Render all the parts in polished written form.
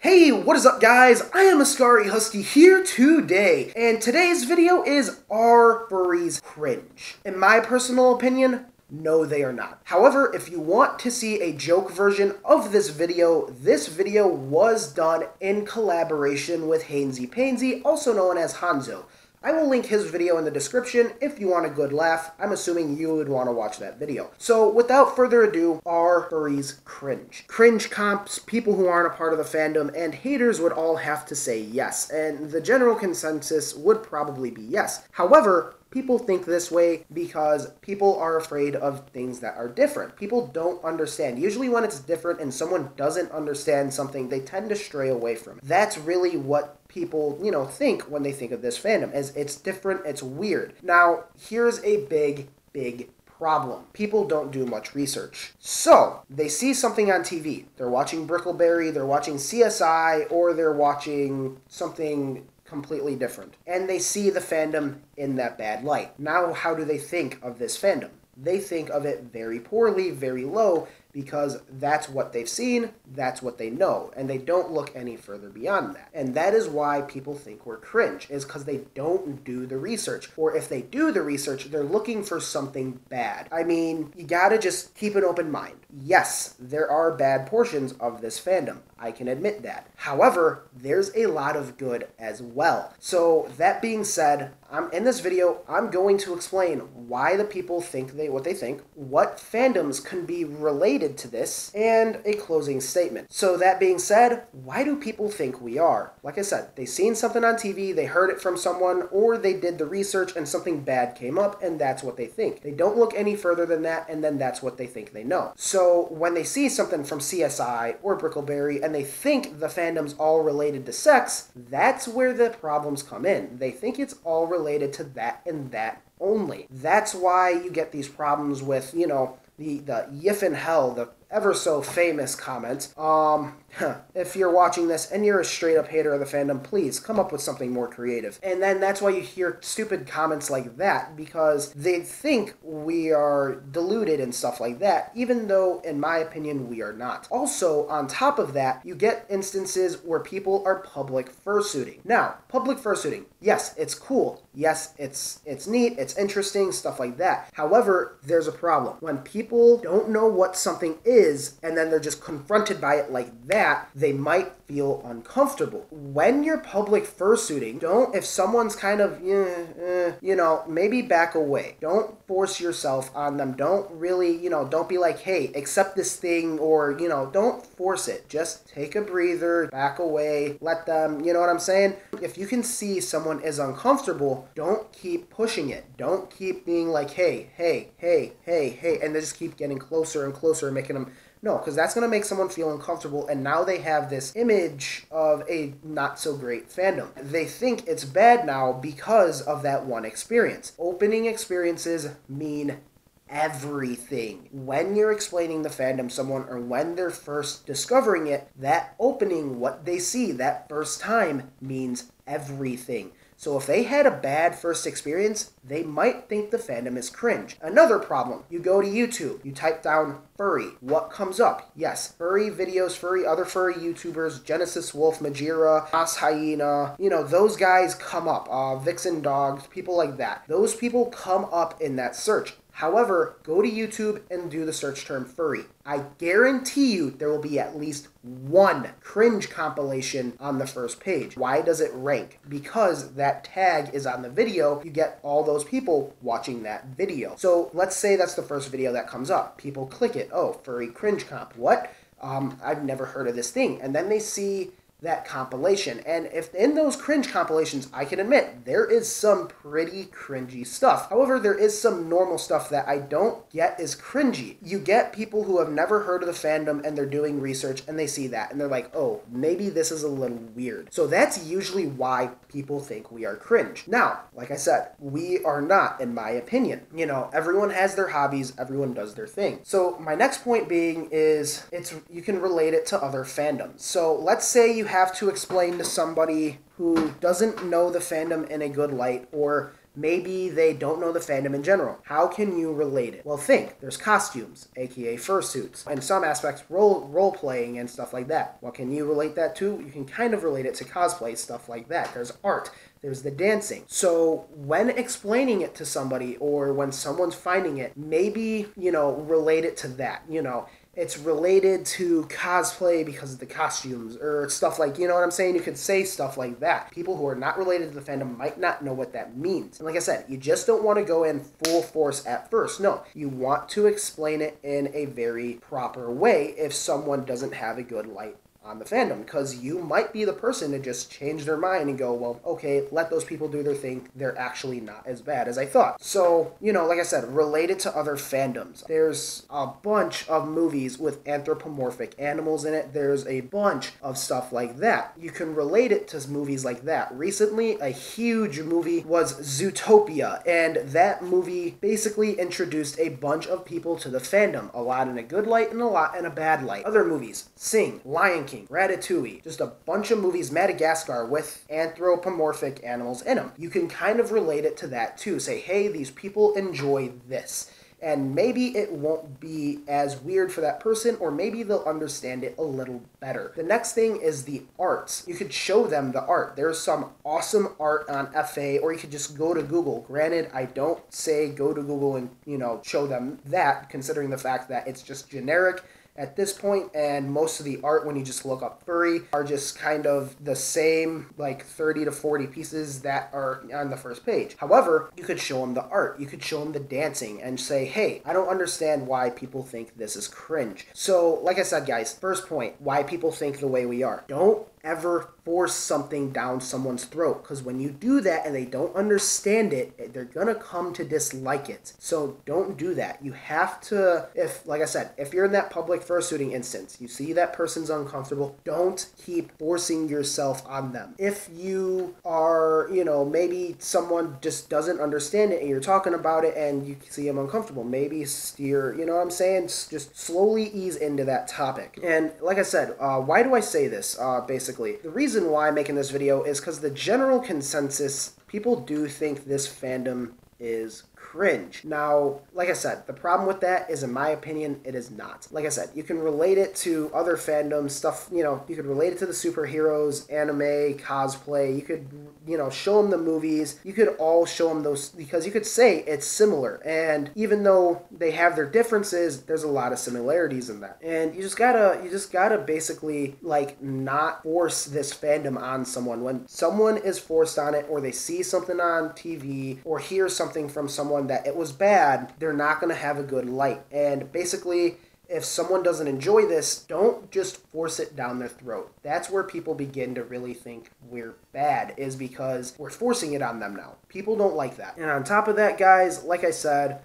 Hey, what is up guys? I am Ascari Husky here today, and today's video is Are Furries Cringe? In my personal opinion, no they are not. However, if you want to see a joke version of this video was done in collaboration with Hanzy, also known as Hanzo. I will link his video in the description if you want a good laugh. I'm assuming you would want to watch that video. So without further ado, are furries cringe? Cringe comps, people who aren't a part of the fandom, and haters would all have to say yes, and the general consensus would probably be yes. However, people think this way because people are afraid of things that are different. People don't understand. Usually when it's different and someone doesn't understand something, they tend to stray away from it. That's really what people, think when they think of this fandom, as it's different, it's weird. Now, here's a big problem. People don't do much research. So, they see something on TV. They're watching Brickleberry, they're watching CSI, or they're watching something completely different. And they see the fandom in that bad light. Now, how do they think of this fandom? They think of it very poorly, very low, because that's what they've seen, that's what they know, and they don't look any further beyond that. And that is why people think we're cringe, is because they don't do the research. Or if they do the research, they're looking for something bad. I mean, you gotta just keep an open mind. Yes, there are bad portions of this fandom. I can admit that. However, there's a lot of good as well. So that being said, in this video, I'm going to explain why the people think what they think, what fandoms can be related to this, and a closing statement. So that being said, why do people think we are? Like I said, they seen something on TV, they heard it from someone, or they did the research and something bad came up, and that's what they think. They don't look any further than that, and then that's what they think they know. So when they see something from CSI or Brickleberry and they think the fandom's all related to sex, that's where the problems come in. They think it's all related to that and that only. That's why you get these problems with, the Yif in Hell, the ever so famous comments. If you're watching this and you're a straight up hater of the fandom, please come up with something more creative. And then that's why you hear stupid comments like that, because they think we are deluded and stuff like that, even though, in my opinion, we are not. Also, on top of that, you get instances where people are public fursuiting. Now, public fursuiting, yes, it's cool. Yes, it's neat, it's interesting, stuff like that. However, there's a problem. When people don't know what something is, and then they're just confronted by it like that, they might feel uncomfortable. When you're public fursuiting, if someone's kind of, maybe back away. Don't force yourself on them. Don't really, don't be like, hey, accept this thing, or, don't force it. Just take a breather, back away, let them, you know what I'm saying? If you can see someone is uncomfortable, don't keep pushing it. Don't keep being like, hey, and they just keep getting closer and closer and making them. No, because that's going to make someone feel uncomfortable, and now they have this image of a not-so-great fandom. They think it's bad now because of that one experience. Opening experiences mean everything. When you're explaining the fandom to someone, or when they're first discovering it, that opening, what they see that first time, means everything. So if they had a bad first experience, they might think the fandom is cringe. Another problem, you go to YouTube, you type down furry. What comes up? Yes, furry videos, other furry YouTubers, Genesis Wolf, Majira, Mas Hyena, those guys come up. Vixen Dogs, people like that. Those people come up in that search. However, go to YouTube and do the search term furry. I guarantee you there will be at least one cringe compilation on the first page. Why does it rank? Because that tag is on the video. You get all those people watching that video. So let's say that's the first video that comes up. People click it. Oh, furry cringe comp. What? I've never heard of this thing. And then they see that compilation. And if in those cringe compilations, I can admit, there is some pretty cringy stuff. However, there is some normal stuff that I don't get is cringy. You get people who have never heard of the fandom and they're doing research and they see that and they're like, oh, maybe this is a little weird. So that's usually why people think we are cringe. Now, like I said, we are not, in my opinion. Everyone has their hobbies, everyone does their thing. So my next point being is, you can relate it to other fandoms. So let's say you have to explain to somebody who doesn't know the fandom in a good light, or Maybe they don't know the fandom in general. How can you relate it? Well, think. There's costumes, aka fursuits, and some aspects role-playing and stuff like that. What can you relate that to? You can kind of relate it to cosplay, stuff like that. There's art. There's the dancing. So when explaining it to somebody or when someone's finding it, maybe, relate it to that, It's related to cosplay because of the costumes or stuff like, you know what I'm saying? You could say stuff like that. People who are not related to the fandom might not know what that means. And like I said, you just don't want to go in full force at first. No, you want to explain it in a very proper way if someone doesn't have a good light on the fandom, because you might be the person to just change their mind and go, well, okay, let those people do their thing. They're actually not as bad as I thought. So, like I said, related to other fandoms, there's a bunch of movies with anthropomorphic animals in it. There's a bunch of stuff like that. You can relate it to movies like that. Recently, a huge movie was Zootopia, and that movie basically introduced a bunch of people to the fandom, a lot in a good light and a lot in a bad light. Other movies, Sing, Lion King, Ratatouille, just a bunch of movies, Madagascar, with anthropomorphic animals in them. You can kind of relate it to that too. Say, hey, these people enjoy this. And maybe it won't be as weird for that person, or maybe they'll understand it a little better. The next thing is the arts. You could show them the art. There's some awesome art on FA, or you could just go to Google. Granted, I don't say go to Google and, show them that, considering the fact that it's just generic at this point, and most of the art, when you just look up furry, are just kind of the same, like 30 to 40 pieces that are on the first page. However, you could show them the art, you could show them the dancing, and say, hey, I don't understand why people think this is cringe. So, like I said, guys, first point, why people think the way we are. Don't ever force something down someone's throat, because when you do that and they don't understand it, they're gonna come to dislike it. So don't do that. You have to, like I said, if you're in that public fursuiting instance, you see that person's uncomfortable, don't keep forcing yourself on them. If you are, maybe someone just doesn't understand it and you're talking about it and you see them uncomfortable, maybe steer, you know what I'm saying? Just slowly ease into that topic. And like I said, why do I say this, basically? The reason why I'm making this video is because the general consensus, people do think this fandom is cringe. Now, like I said, the problem with that is, in my opinion, it is not. Like I said, you can relate it to other fandoms, stuff, you could relate it to the superheroes, anime, cosplay, you could, show them the movies, you could all show them those, because you could say it's similar, and even though they have their differences, there's a lot of similarities in that. And you just gotta basically, like, not force this fandom on someone. When someone is forced on it, or they see something on TV, or hear something from someone that it was bad, they're not going to have a good light. And basically, if someone doesn't enjoy this, don't just force it down their throat. That's where people begin to really think we're bad, is because we're forcing it on them now. People don't like that. And on top of that, guys, like I said,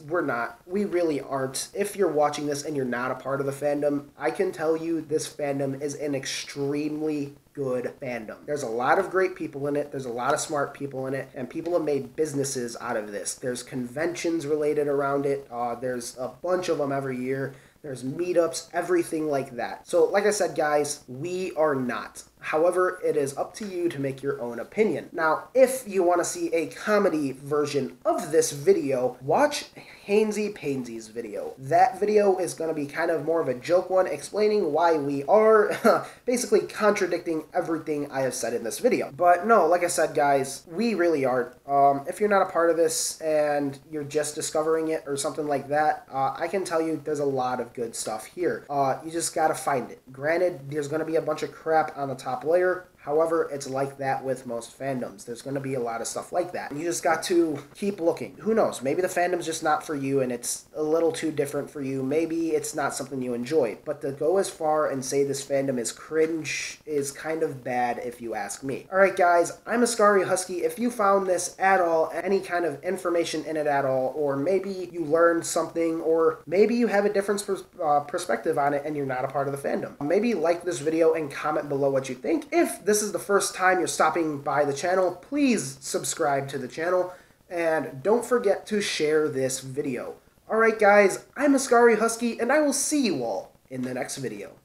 we're not. We really aren't. If you're watching this and you're not a part of the fandom, I can tell you this fandom is an extremely good fandom. There's a lot of great people in it. There's a lot of smart people in it, and people have made businesses out of this. There's conventions related around it. There's a bunch of them every year. There's meetups, everything like that. So, like I said, guys, we are not. However, it is up to you to make your own opinion. Now, if you want to see a comedy version of this video, watch Hainsy Painsy's video. That video is going to be kind of more of a joke one, explaining why we are basically contradicting everything I have said in this video. But no, like I said, guys, we really aren't. If you're not a part of this and you're just discovering it or something like that, I can tell you there's a lot of good stuff here. You just gotta find it. Granted, there's going to be a bunch of crap on the top layer. However, it's like that with most fandoms. There's going to be a lot of stuff like that. You just got to keep looking. Who knows? Maybe the fandom's just not for you and it's a little too different for you. Maybe it's not something you enjoy. But to go as far and say this fandom is cringe is kind of bad if you ask me. Alright guys, I'm Ascari Husky. If you found this at all, any kind of information in it at all, or maybe you learned something, or maybe you have a different perspective on it and you're not a part of the fandom, maybe like this video and comment below what you think. If this is the first time you're stopping by the channel, please subscribe to the channel, and don't forget to share this video. Alright guys, I'm Ascari Husky, and I will see you all in the next video.